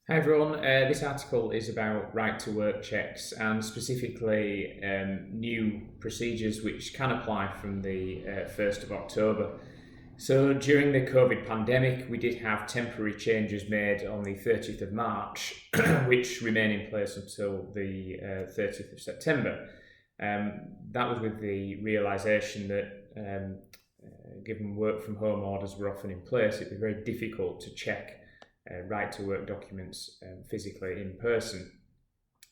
Hi everyone, this article is about right to work checks and specifically new procedures which can apply from the 1st of October. So during the COVID pandemic, we did have temporary changes made on the 30th of March, which remain in place until the 30th of September. That was with the realisation that given work from home orders were often in place, it'd be very difficult to check right to work documents physically in person.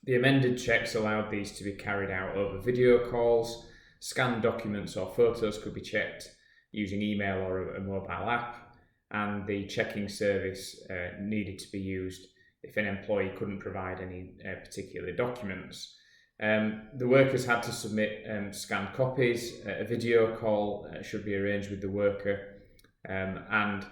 The amended checks allowed these to be carried out over video calls. Scanned documents or photos could be checked using email or a mobile app, and the checking service needed to be used if an employee couldn't provide any particular documents. The workers had to submit scanned copies. A video call should be arranged with the worker, and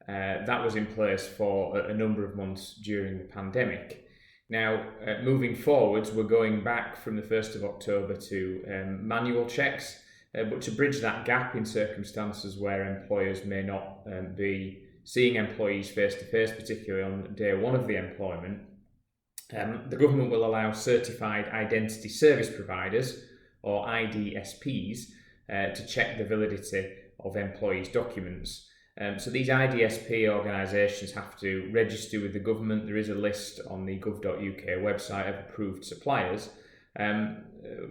that was in place for a number of months during the pandemic. Now, moving forwards, we're going back from the 1st of October to manual checks, but to bridge that gap in circumstances where employers may not be seeing employees face to face, particularly on day one of the employment, the government will allow certified identity service providers, or IDSPs, to check the validity of employees' documents. So these IDSP organisations have to register with the government. There is a list on the gov.uk website of approved suppliers.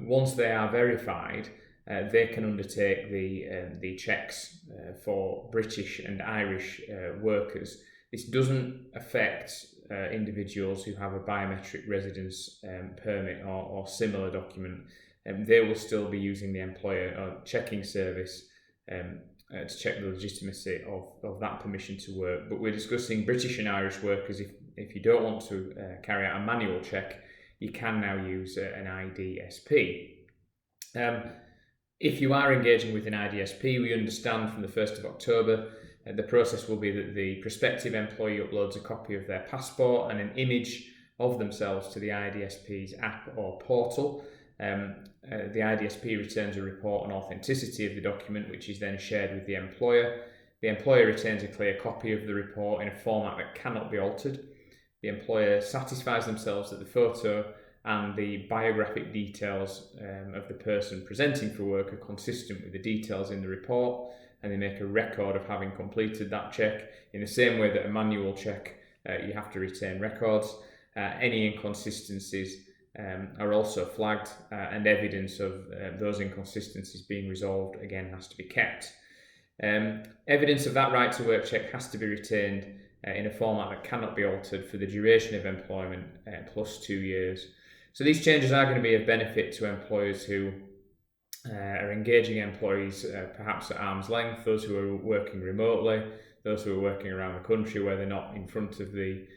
Once they are verified, they can undertake the checks for British and Irish workers. This doesn't affect individuals who have a biometric residence permit or similar document. They will still be using the employer checking service to check the legitimacy of that permission to work. But we're discussing British and Irish workers. If you don't want to carry out a manual check, you can now use an IDSP. If you are engaging with an IDSP, we understand from the 1st of October, the process will be that the prospective employee uploads a copy of their passport and an image of themselves to the IDSP's app or portal. The IDSP returns a report on authenticity of the document, which is then shared with the employer. The employer retains a clear copy of the report in a format that cannot be altered. The employer satisfies themselves that the photo and the biographic details of the person presenting for work are consistent with the details in the report, and they make a record of having completed that check. In the same way that a manual check, you have to retain records. Any inconsistencies are also flagged, and evidence of those inconsistencies being resolved again has to be kept. Evidence of that right to work check has to be retained in a format that cannot be altered for the duration of employment plus 2 years. So these changes are going to be of benefit to employers who are engaging employees perhaps at arm's length, those who are working remotely, those who are working around the country where they're not in front of the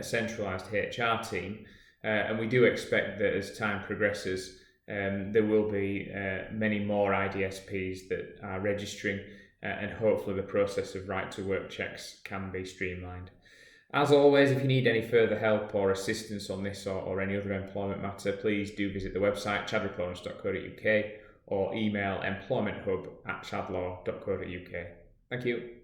centralised HR team. And we do expect that as time progresses, there will be many more IDSPs that are registering, and hopefully the process of right to work checks can be streamlined. As always, if you need any further help or assistance on this or any other employment matter, please do visit the website chadwicklawrence.co.uk or email employmenthub@chadlaw.co.uk. Thank you.